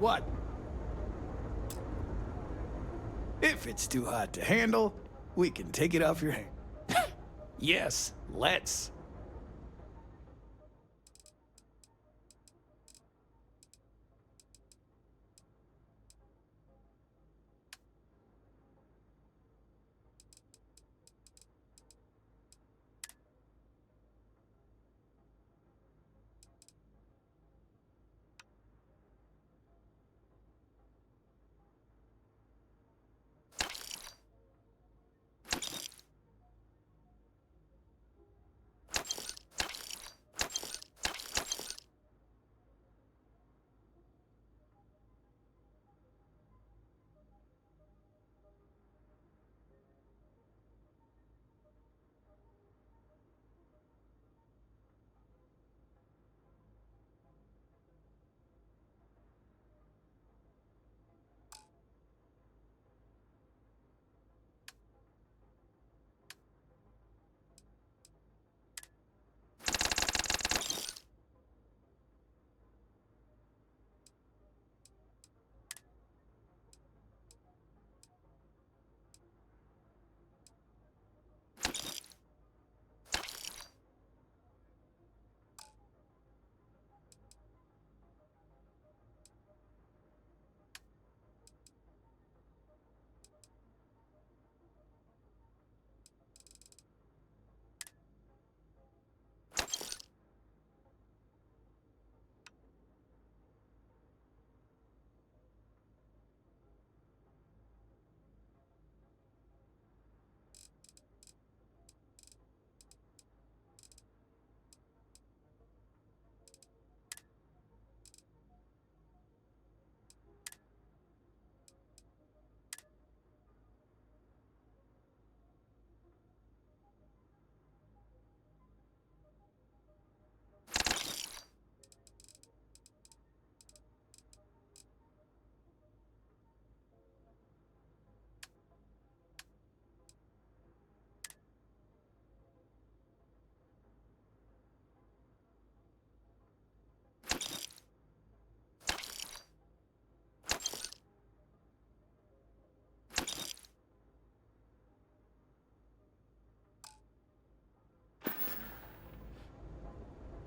What? If it's too hot to handle, we can take it off your hand. Yes, let's.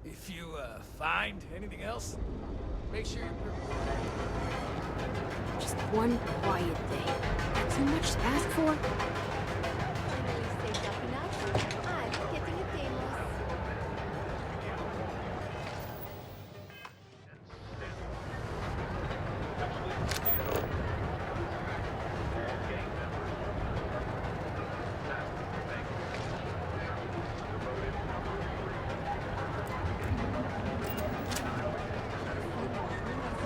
If you, find anything else, make sure you're prepared. Just one quiet day. Too much to ask for? Finally saved up enough. I'm getting a demo.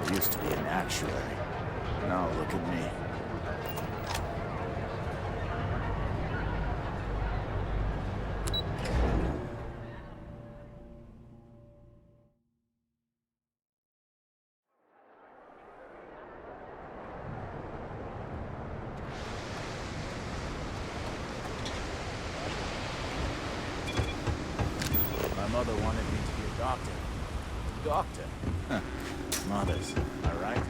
I used to be an actuary. Now look at me. My mother wanted me to be a doctor. Doctor? Huh. Mothers, all right?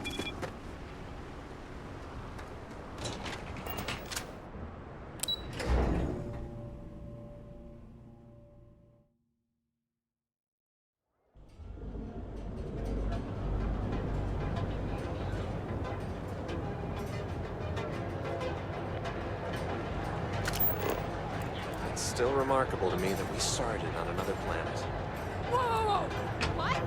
It's still remarkable to me that we started on another planet. Whoa, whoa, whoa! What?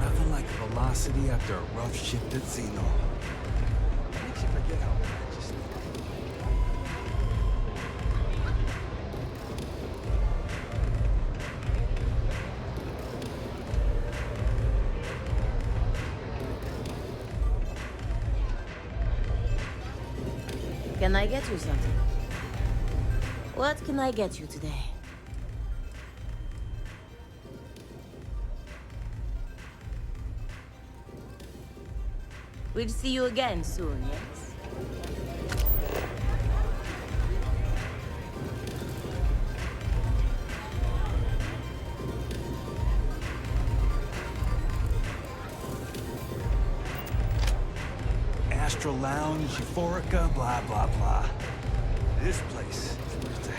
Nothing like velocity after a rough shift at Xeno. Can I get you something? What can I get you today? We'll see you again soon, yes? Astral Lounge, Euphorica, blah, blah, blah. This place is where it's at.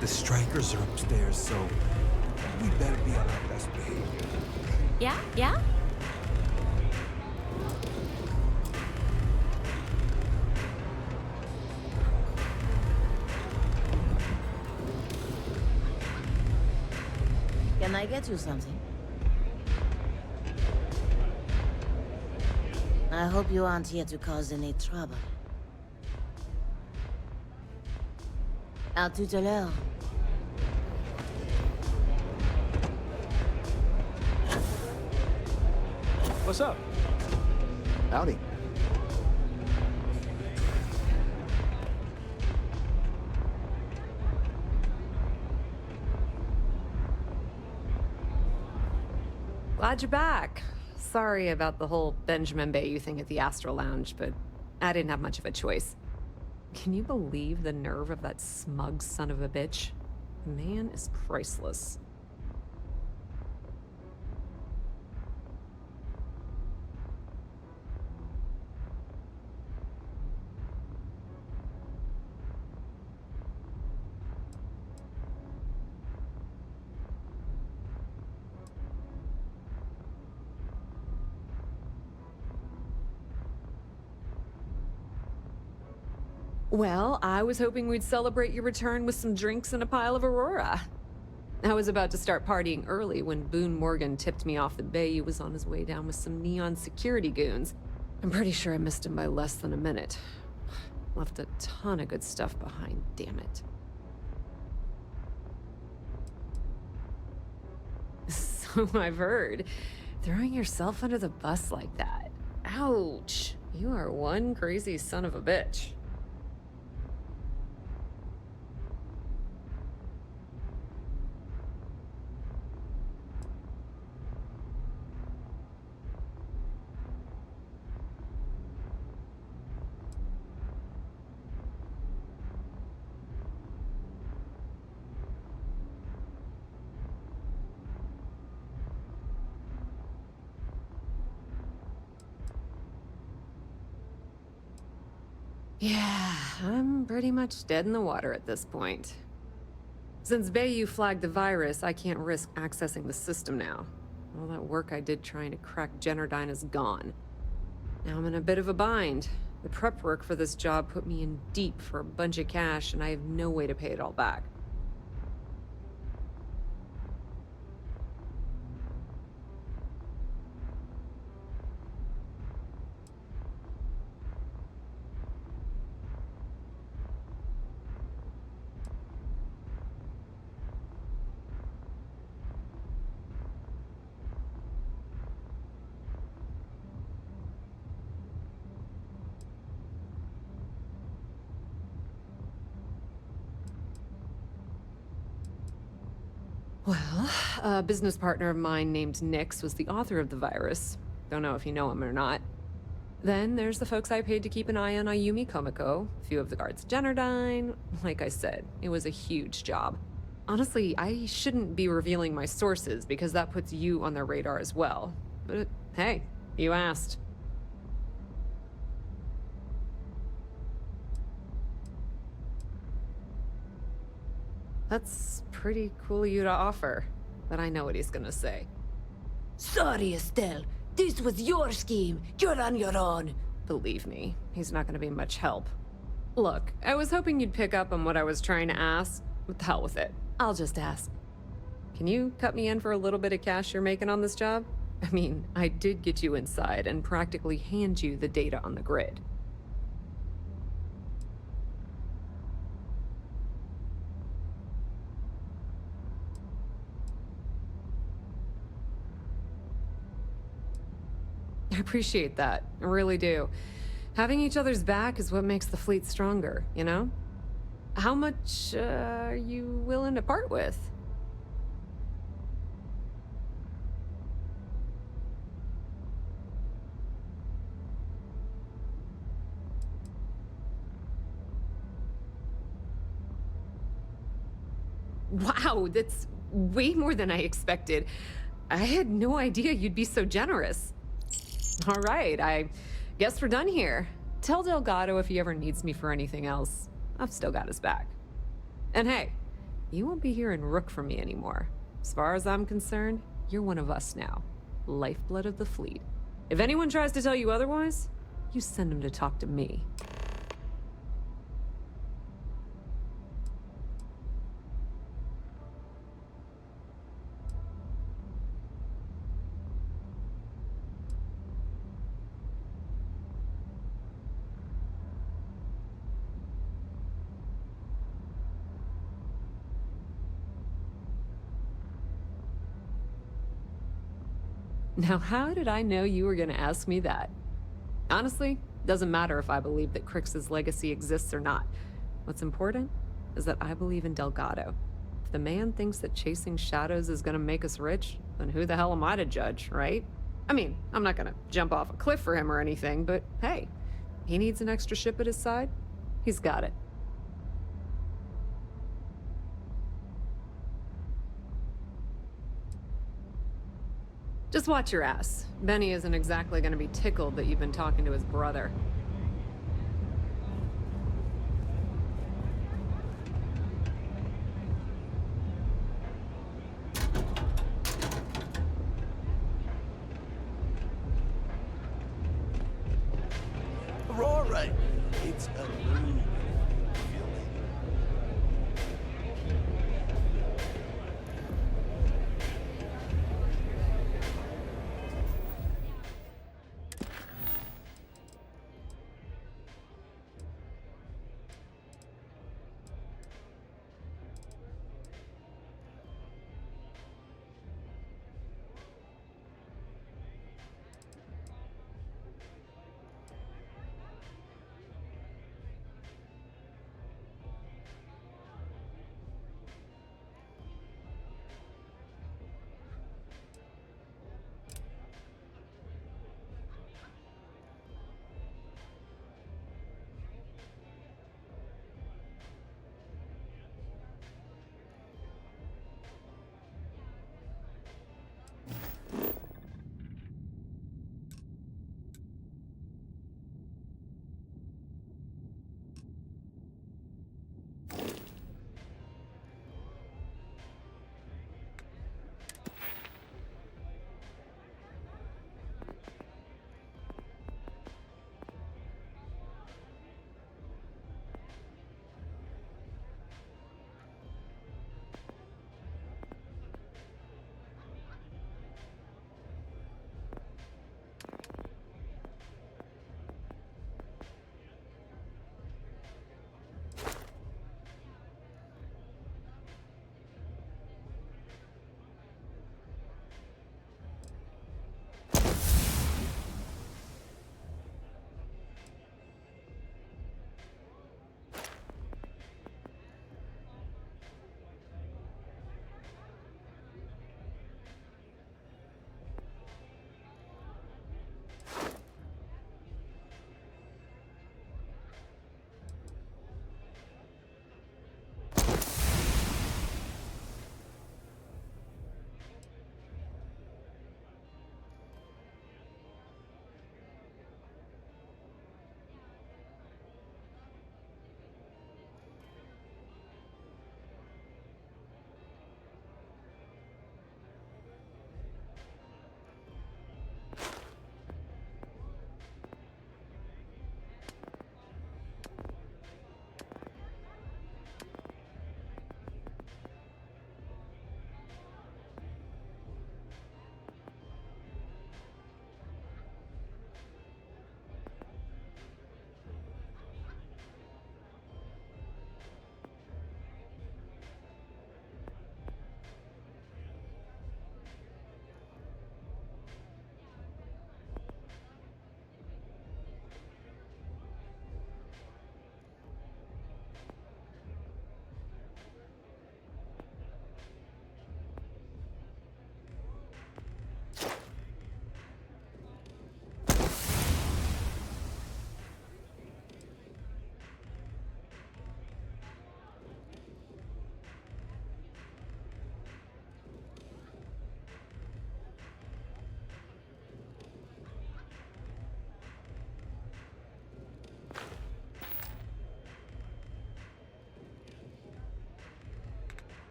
The strikers are upstairs, so we better be on our best behavior. Yeah, yeah? Can I get you something? I hope you aren't here to cause any trouble. À tout à l'heure. What's up? Howdy. Glad you're back. Sorry about the whole Benjamin Bayou thing at the Astral Lounge, but I didn't have much of a choice. Can you believe the nerve of that smug son of a bitch? The man is priceless. Well, I was hoping we'd celebrate your return with some drinks and a pile of Aurora. I was about to start partying early when Boone Morgan tipped me off that Bayou was on his way down with some neon security goons. I'm pretty sure I missed him by less than a minute. Left a ton of good stuff behind, damn it. So I've heard. Throwing yourself under the bus like that. Ouch. You are one crazy son of a bitch. Yeah, I'm pretty much dead in the water at this point. Since Bayou flagged the virus, I can't risk accessing the system now. All that work I did trying to crack Generdyne is gone. Now I'm in a bit of a bind. The prep work for this job put me in deep for a bunch of cash, and I have no way to pay it all back. Well, a business partner of mine named Nix was the author of the virus. Don't know if you know him or not. Then there's the folks I paid to keep an eye on Ayumi Komiko, a few of the guards at Generdyne. Like I said, it was a huge job. Honestly, I shouldn't be revealing my sources because that puts you on their radar as well. But hey, you asked. That's pretty cool of you to offer, but I know what he's gonna say. Sorry, Estelle. This was your scheme. You're on your own. Believe me, he's not gonna be much help. Look, I was hoping you'd pick up on what I was trying to ask. What the hell with it? I'll just ask. Can you cut me in for a little bit of cash you're making on this job? I mean, I did get you inside and practically hand you the data on the grid. I appreciate that. I really do. Having each other's back is what makes the fleet stronger, you know? How much are you willing to part with? Wow, that's way more than I expected. I had no idea you'd be so generous. All right, I guess we're done here. Tell Delgado if he ever needs me for anything else. I've still got his back. And hey, you won't be hearing Rook from me anymore. As far as I'm concerned, you're one of us now. Lifeblood of the fleet. If anyone tries to tell you otherwise, you send them to talk to me. Now, how did I know you were going to ask me that? Honestly, doesn't matter if I believe that Crix's legacy exists or not. What's important is that I believe in Delgado. If the man thinks that chasing shadows is going to make us rich, then who the hell am I to judge, right? I mean, I'm not going to jump off a cliff for him or anything, but hey, he needs an extra ship at his side. He's got it. Just watch your ass. Benny isn't exactly gonna be tickled that you've been talking to his brother. Aurora! It's a new feeling.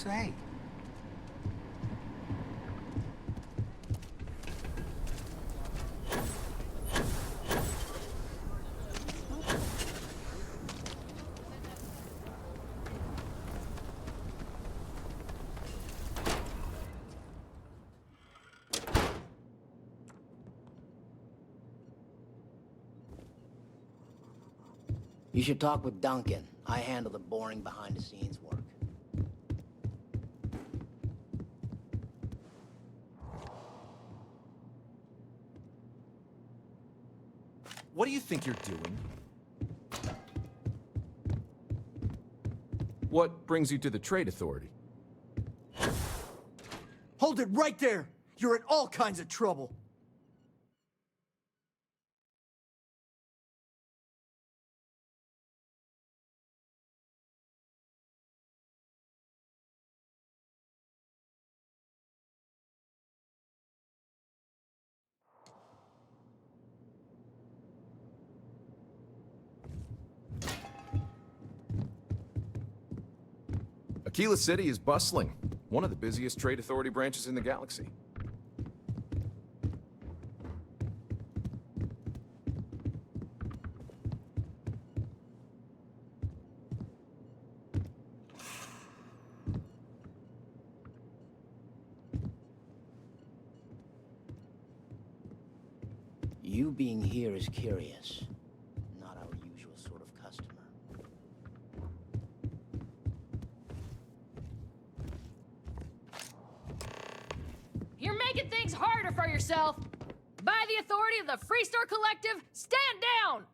say? You should talk with Duncan. I handle the boring behind-the-scenes work. What do you think you're doing? What brings you to the Trade Authority? Hold it right there! You're in all kinds of trouble. Aquila City is bustling, one of the busiest Trade Authority branches in the galaxy. You being here is curious. Not our usual sort of customer. You're making things harder for yourself. By the authority of the Free Star Collective, stand down!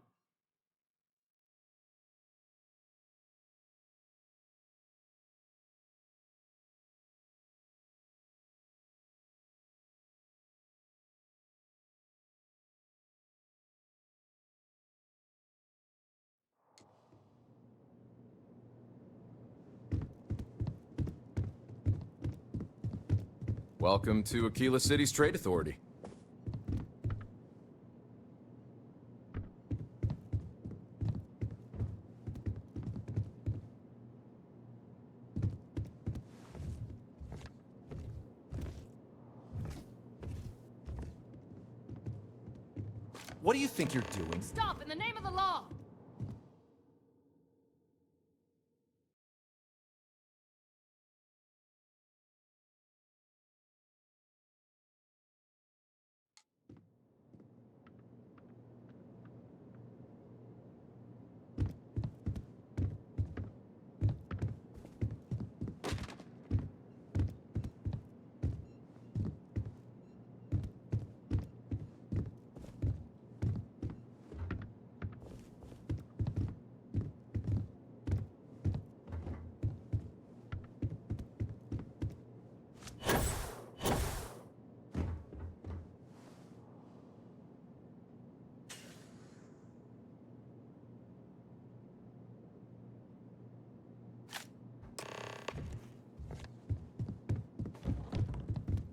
Welcome to Aquila City's Trade Authority. What do you think you're doing? Stop in the name of the law!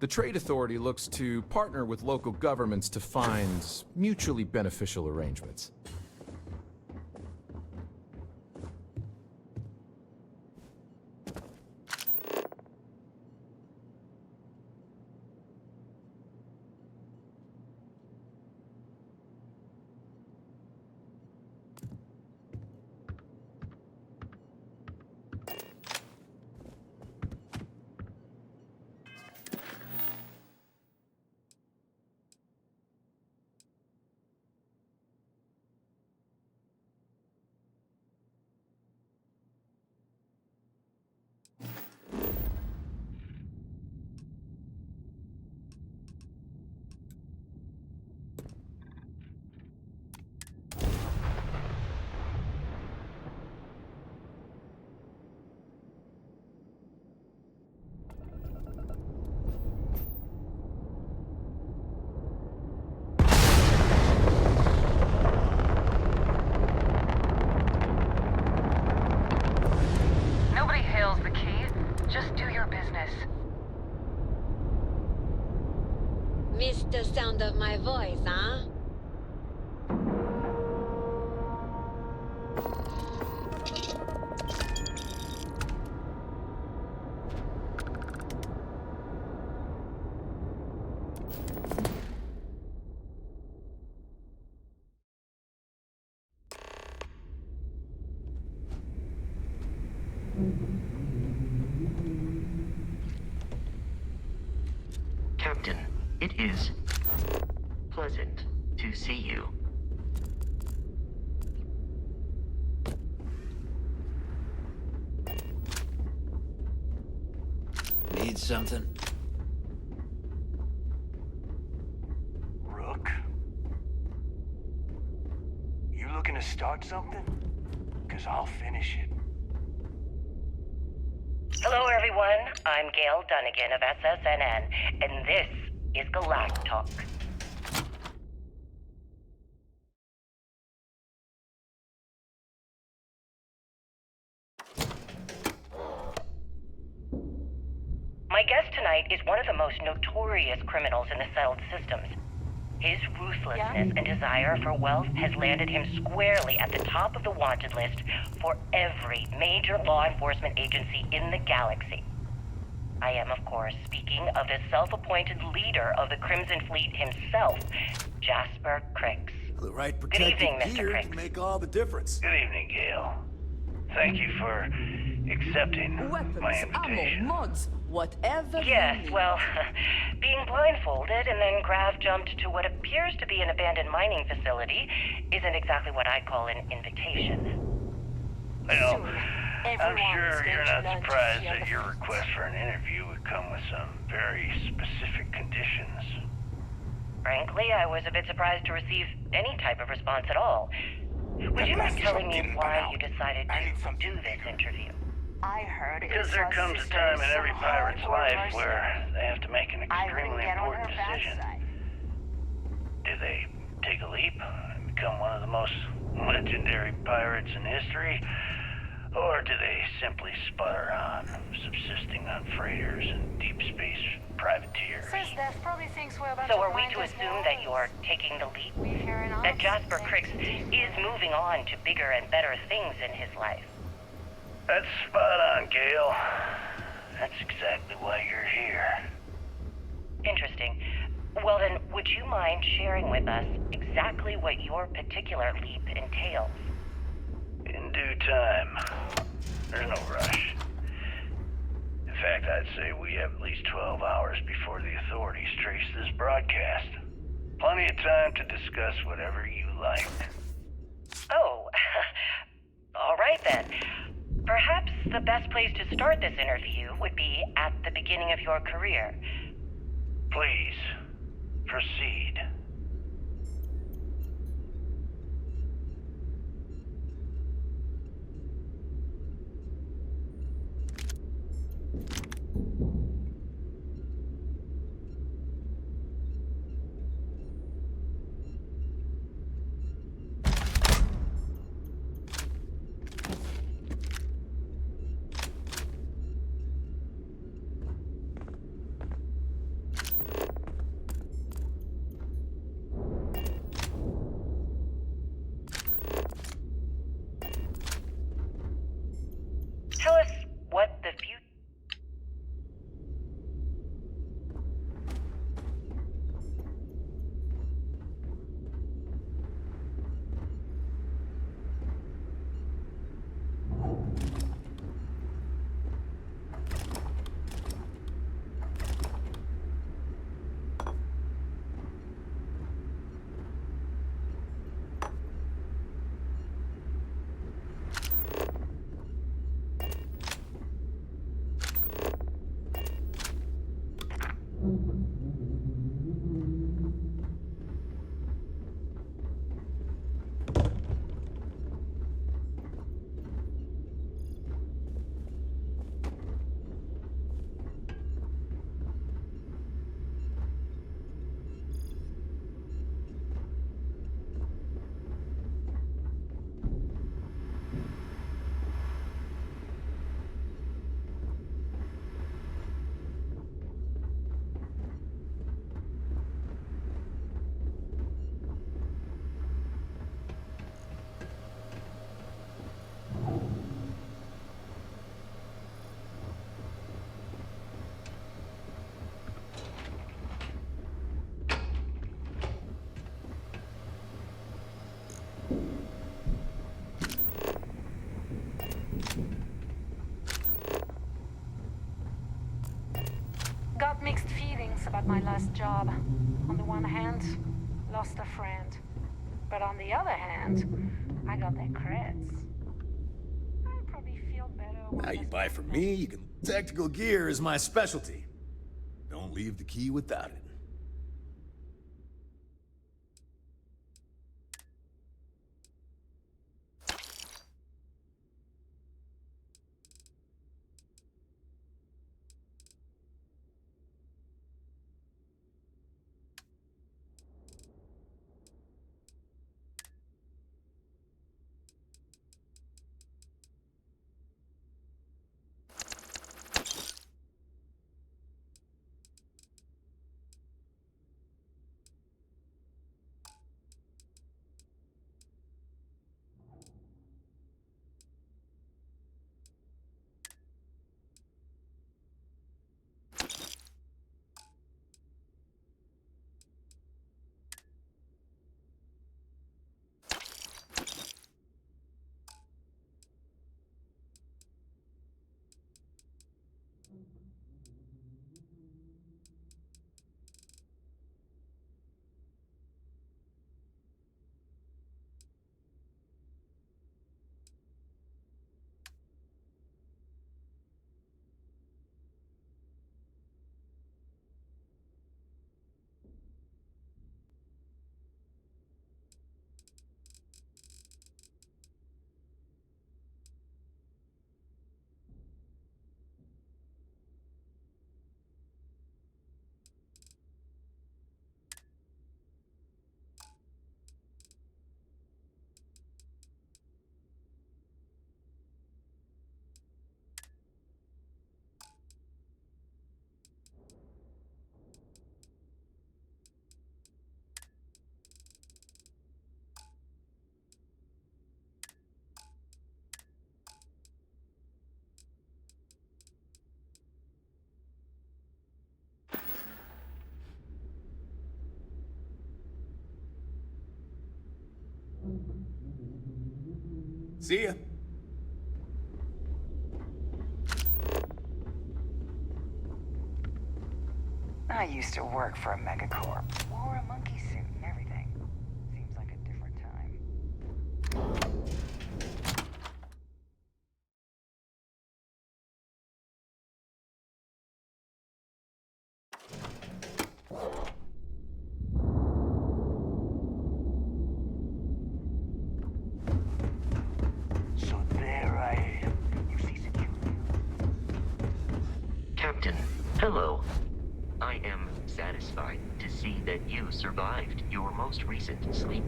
The Trade Authority looks to partner with local governments to find mutually beneficial arrangements. Missed the sound of my voice, huh? Captain, it is pleasant to see you. Need something? Rook? You looking to start something? 'Cause I'll finish it. Hello, everyone. I'm Gail Dunnigan of SSNN, and this is Galactic Talk. My guest tonight is one of the most notorious criminals in the settled systems. His ruthlessness and desire for wealth has landed him squarely at the top of the wanted list for every major law enforcement agency in the galaxy. I am, of course, speaking of the self-appointed leader of the Crimson Fleet himself, Jasper Crix. The right Good evening, protected Mr. gear Crix. can make all the difference. Good evening, Gail. Thank you for accepting my invitation. mods, whatever Yes, well, being blindfolded and then grav jumped to what appears to be an abandoned mining facility isn't exactly what I'd call an invitation. Well, I'm sure you're not surprised that your request for an interview would come with some very specific conditions. Frankly, I was a bit surprised to receive any type of response at all. Would you mind telling me why you decided to do this interview? I heard Because there comes a time in every pirate's life where they have to make an extremely important decision. Do they take a leap and become one of the most legendary pirates in history? Or do they simply sputter on, subsisting on freighters and deep space privateers? So are we to assume that you're taking the leap? That Jasper Crix is moving on to bigger and better things in his life? That's spot on, Gail. That's exactly why you're here. Interesting. Well then, would you mind sharing with us exactly what your particular leap entails? In due time. There's no rush. In fact, I'd say we have at least 12 hours before the authorities trace this broadcast. Plenty of time to discuss whatever you like. Oh, all right then. Perhaps the best place to start this interview would be at the beginning of your career. Please, proceed. last job. On the one hand, lost a friend. But on the other hand, I got their creds. I'd probably feel better. Now you buy from me, you can... Tactical gear is my specialty. Don't leave the key without it. See ya. I used to work for a megacorp. Wore a monkey suit and everything. Seems like a different time. So there I am. You see security? Captain, hello. I am satisfied to see that you survived your most recent sleep.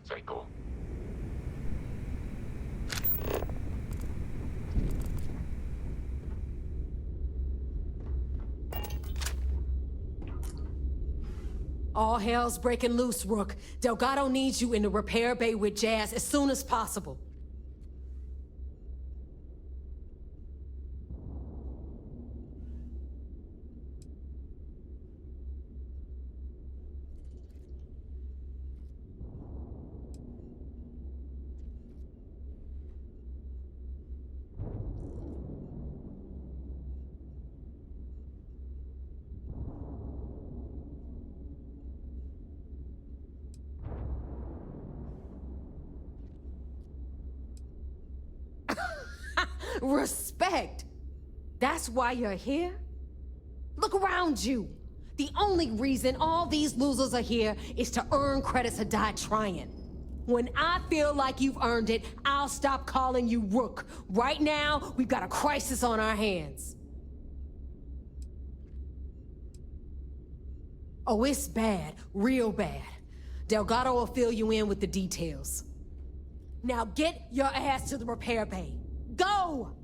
Cycle. All hell's breaking loose, Rook. Delgado needs you in the repair bay with Jazz as soon as possible. Respect! That's why you're here? Look around you. The only reason all these losers are here is to earn credits or die trying. When I feel like you've earned it, I'll stop calling you Rook. Right now, we've got a crisis on our hands. Oh, it's bad. Real bad. Delgado will fill you in with the details. Now get your ass to the repair bay. Go!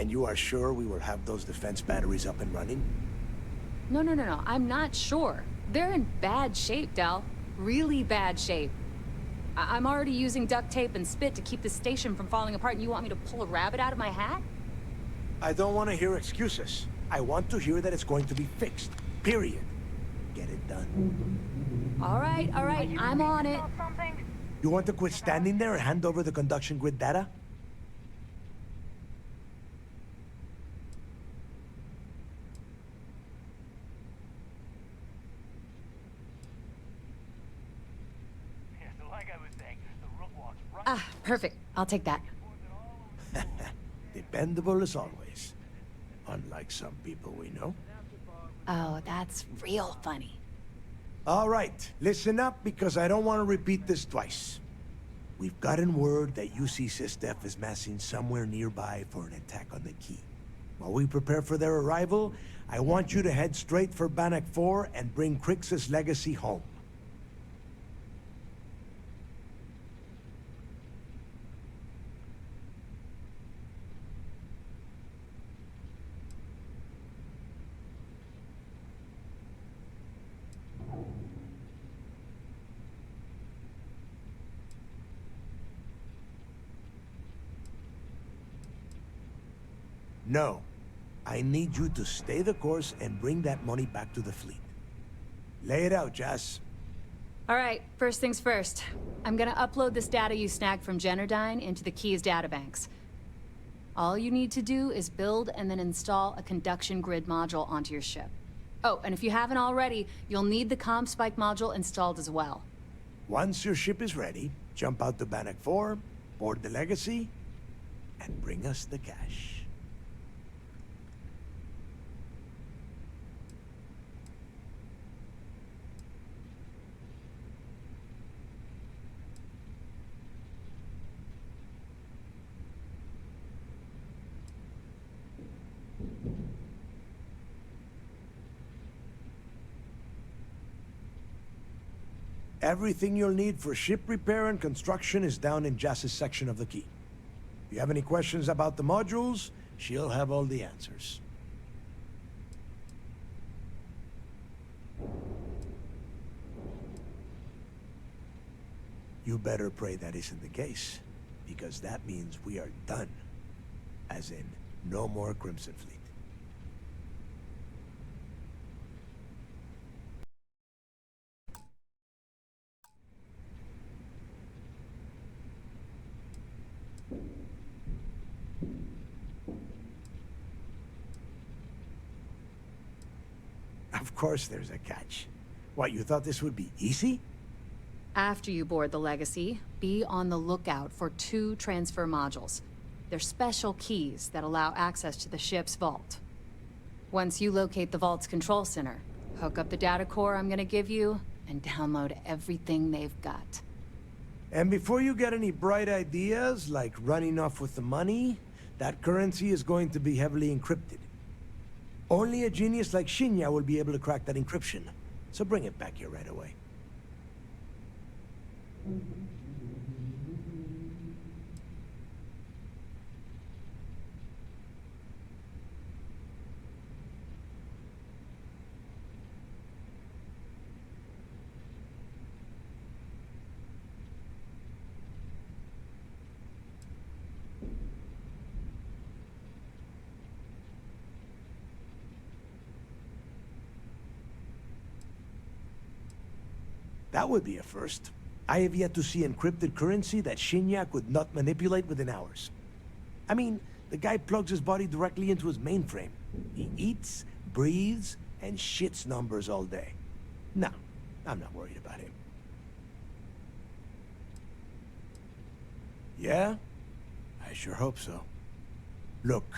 And you are sure we will have those defense batteries up and running? No, I'm not sure. They're in bad shape, Del. Really bad shape. I'm already using duct tape and spit to keep the station from falling apart, and you want me to pull a rabbit out of my hat? I don't want to hear excuses. I want to hear that it's going to be fixed. Period. Get it done. All right, I'm on it. You want to quit standing there and hand over the conduction grid data? Ah, perfect. I'll take that. Dependable as always. Unlike some people we know. Oh, that's real funny. All right, listen up because I don't want to repeat this twice. We've gotten word that UC SysDef is massing somewhere nearby for an attack on the key. While we prepare for their arrival, I want you to head straight for Bannock 4 and bring Crix's legacy home. No. I need you to stay the course and bring that money back to the fleet. Lay it out, Jess. All right, first things first. I'm gonna upload this data you snagged from Generdyne into the Key's databanks. All you need to do is build and then install a conduction grid module onto your ship. Oh, and if you haven't already, you'll need the comm spike module installed as well. Once your ship is ready, jump out to Bannock 4, board the legacy, and bring us the cash. Everything you'll need for ship repair and construction is down in Jess's section of the key. If you have any questions about the modules, she'll have all the answers. You better pray that isn't the case, because that means we are done. As in, no more Crimson Fleet. Of course there's a catch. What, you thought this would be easy? After you board the Legacy, be on the lookout for 2 transfer modules. They're special keys that allow access to the ship's vault. Once you locate the vault's control center, hook up the data core I'm gonna give you, and download everything they've got. And before you get any bright ideas, like running off with the money, that currency is going to be heavily encrypted. Only a genius like Shinya will be able to crack that encryption. So bring it back here right away. That would be a first. I have yet to see encrypted currency that Shinya could not manipulate within hours. I mean, the guy plugs his body directly into his mainframe. He eats, breathes, and shits numbers all day. No, I'm not worried about him. Yeah? I sure hope so. Look,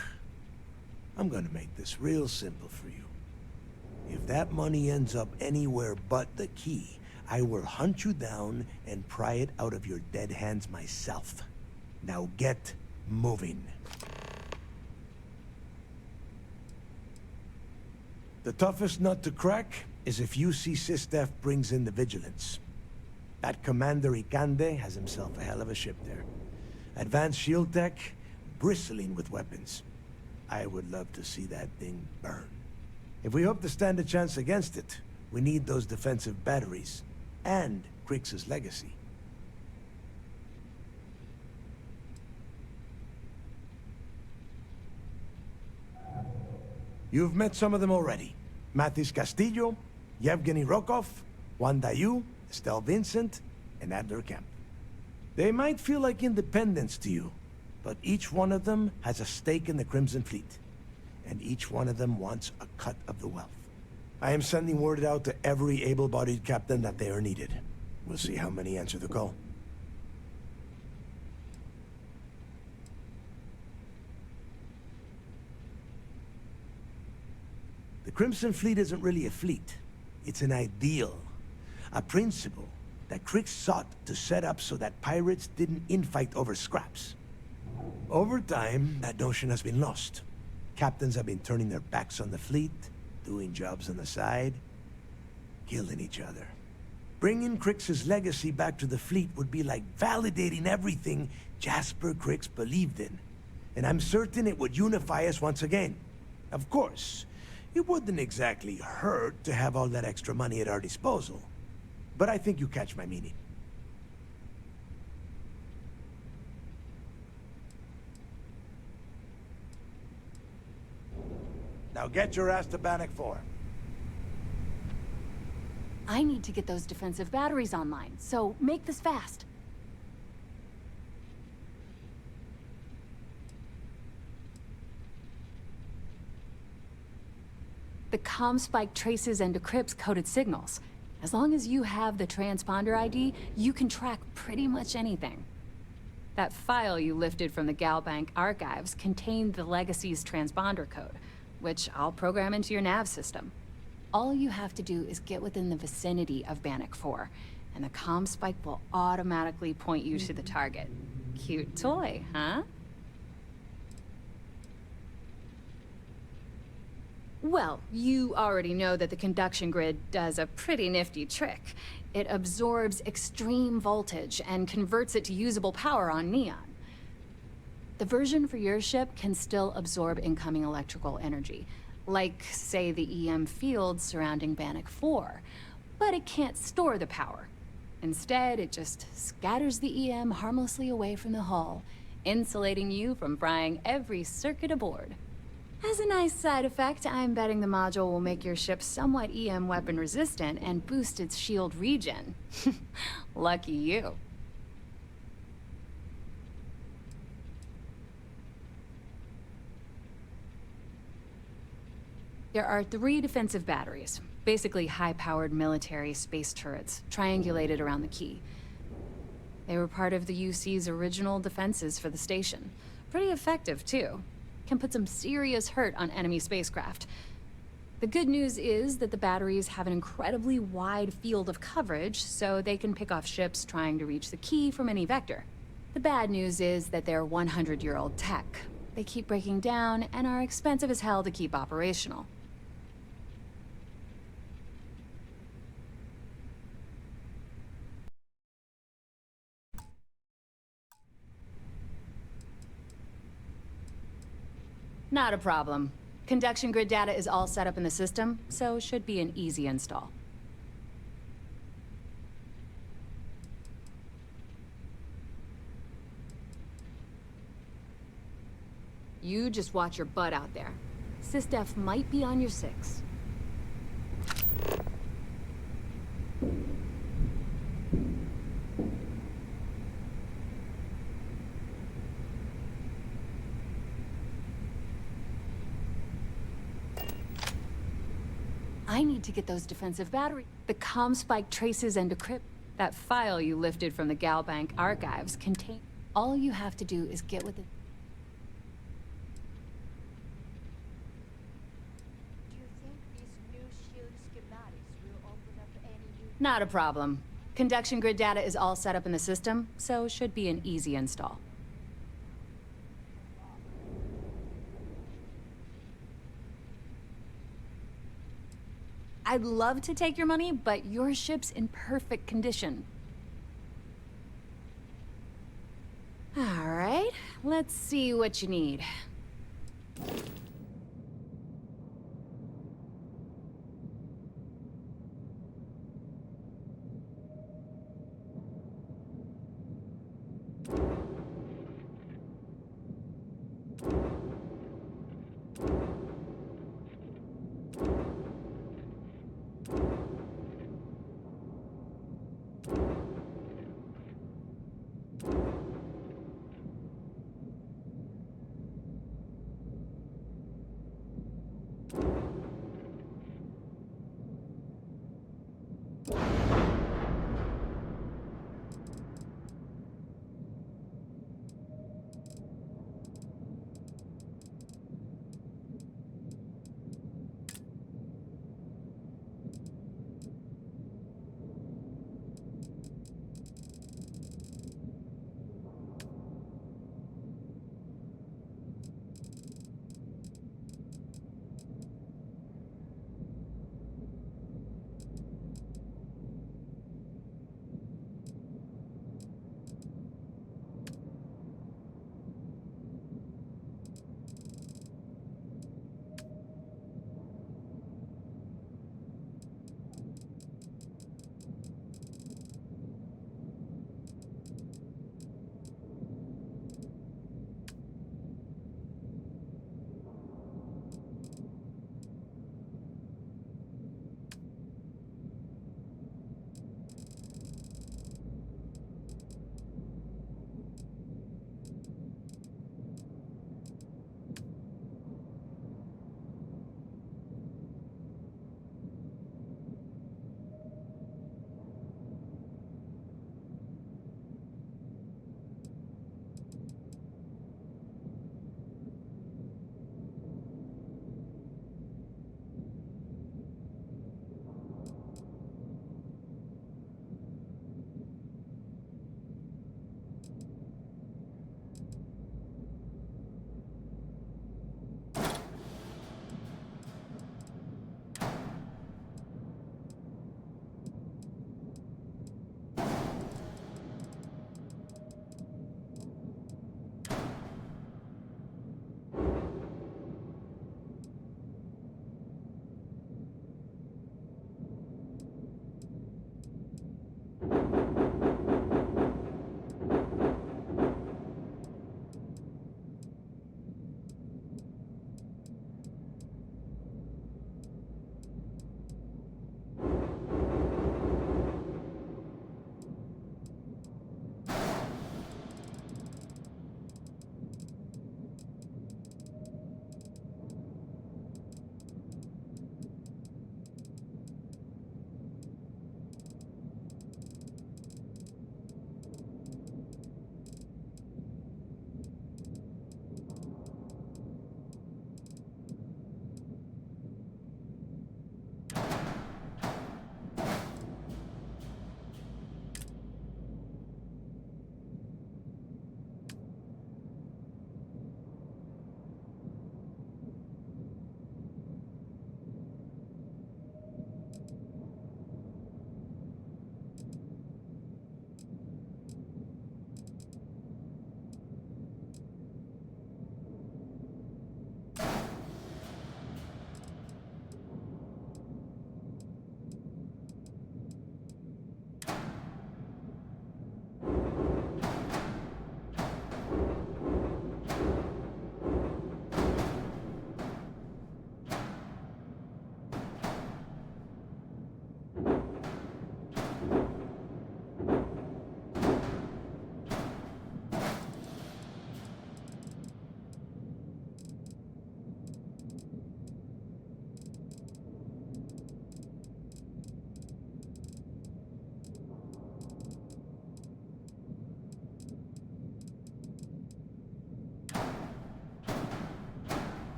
I'm gonna make this real simple for you. If that money ends up anywhere but the key, I will hunt you down and pry it out of your dead hands myself. Now get moving. The toughest nut to crack is if UC SysDef brings in the Vigilance. That Commander Ikande has himself a hell of a ship there. Advanced shield tech, bristling with weapons. I would love to see that thing burn. If we hope to stand a chance against it, we need those defensive batteries and Crix's legacy. You've met some of them already. Mathis Castillo, Yevgeny Rokov, Juan Dayu, Estelle Vincent, and Adler Kemp. They might feel like independents to you, but each one of them has a stake in the Crimson Fleet, and each one of them wants a cut of the wealth. I am sending word out to every able-bodied captain that they are needed. We'll see how many answer the call. The Crimson Fleet isn't really a fleet. It's an ideal, a principle that Crix sought to set up so that pirates didn't infight over scraps. Over time, that notion has been lost. Captains have been turning their backs on the fleet, doing jobs on the side, killing each other. Bringing Crix's legacy back to the fleet would be like validating everything Jasper Crix believed in. And I'm certain it would unify us once again. Of course, it wouldn't exactly hurt to have all that extra money at our disposal. But I think you catch my meaning. Now get your ass to Bannock 4. I need to get those defensive batteries online, so make this fast. The comm spike traces and decrypts coded signals. As long as you have the transponder ID, you can track pretty much anything. That file you lifted from the Galbank archives contained the Legacy's transponder code, which I'll program into your nav system. All you have to do is get within the vicinity of Bannock 4, and the comm spike will automatically point you to the target. Cute toy, huh? Well, you already know that the conduction grid does a pretty nifty trick. It absorbs extreme voltage and converts it to usable power on neon. The version for your ship can still absorb incoming electrical energy, like, say, the EM field surrounding Bannock 4, but it can't store the power. Instead, it just scatters the EM harmlessly away from the hull, insulating you from frying every circuit aboard. As a nice side effect, I'm betting the module will make your ship somewhat EM weapon resistant and boost its shield regen. Lucky you. There are 3 defensive batteries, basically high-powered military space turrets, triangulated around the key. They were part of the UC's original defenses for the station. Pretty effective, too. Can put some serious hurt on enemy spacecraft. The good news is that the batteries have an incredibly wide field of coverage, so they can pick off ships trying to reach the key from any vector. The bad news is that they're 100-year-old tech. They keep breaking down and are expensive as hell to keep operational. Not a problem. Conduction grid data is all set up in the system, so it should be an easy install. You just watch your butt out there. SysDef might be on your 6. I need to get those defensive batteries. The comm spike traces and decrypt. That file you lifted from the Galbank archives contain. All you have to do is get with it. Do you think these new shield schematics will open up any new... Not a problem. Conduction grid data is all set up in the system, so it should be an easy install. I'd love to take your money, but your ship's in perfect condition. All right, let's see what you need.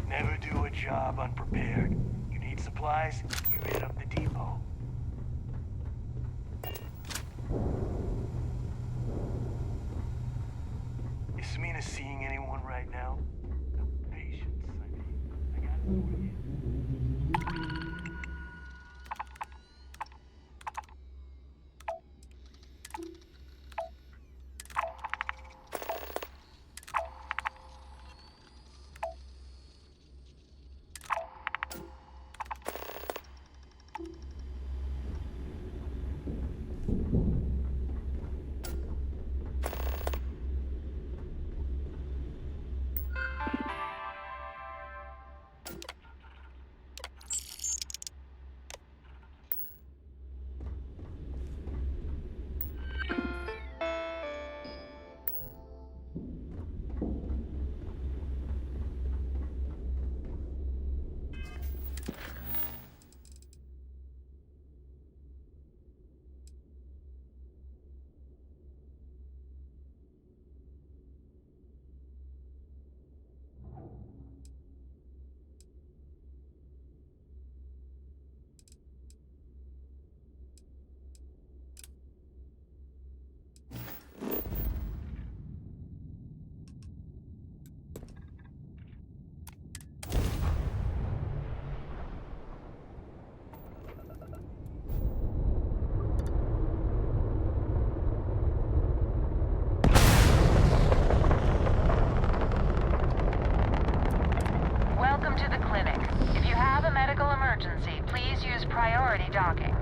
Never do a job unprepared. You need supplies, you hit up the depot. Is Samina seeing anyone right now? No patience. I gotta know it is. Welcome to the clinic. If you have a medical emergency, please use priority docking.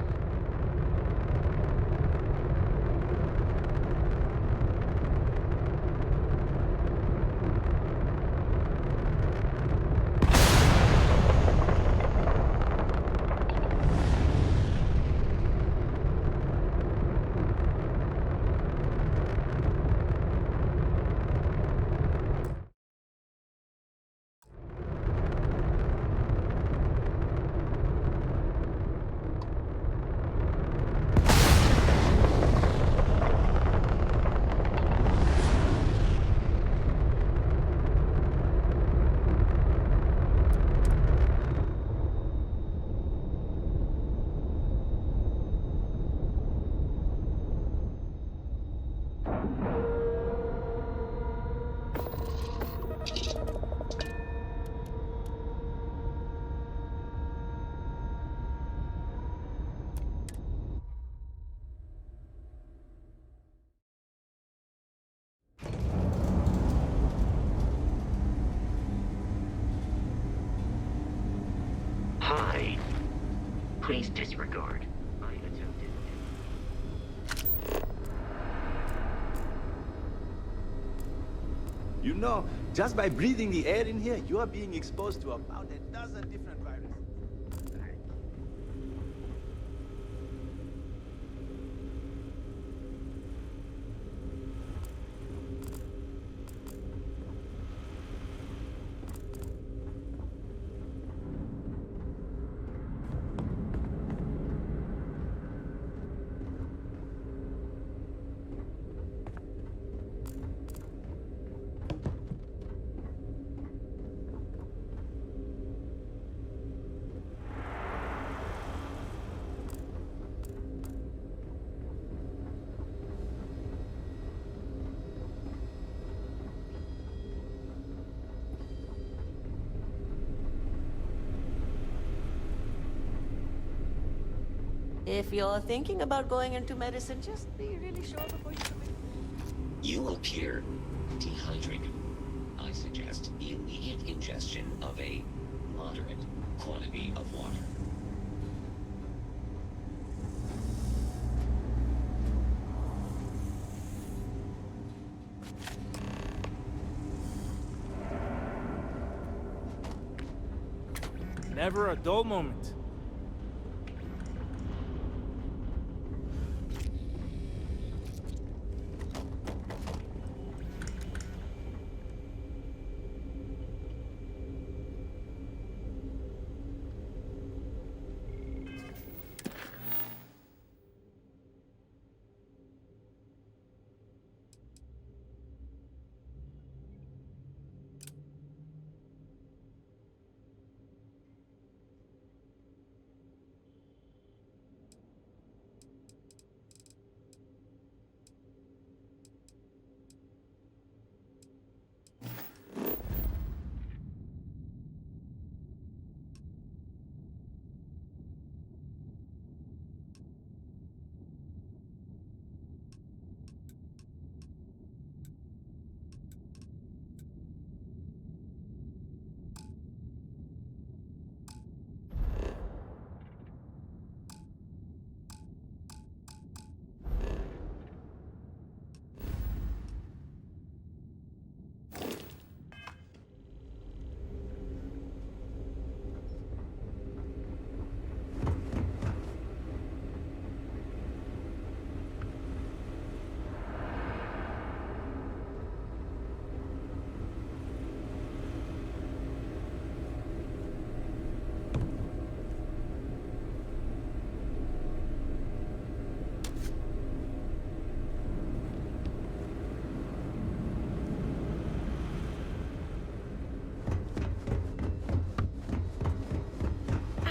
Hi. Please disregard. I attempted. You know, just by breathing the air in here, you are being exposed to about a dozen different viruses. If you're thinking about going into medicine, just be really sure before you commit. You appear dehydrated. I suggest the immediate ingestion of a moderate quantity of water. Never a dull moment.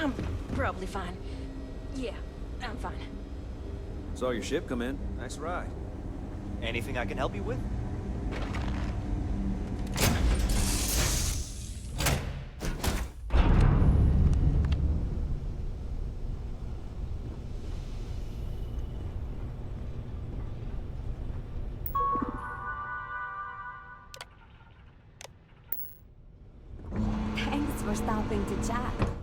I'm probably fine. Yeah, I'm fine. Saw your ship come in. Nice ride. Anything I can help you with? Thanks for stopping to chat.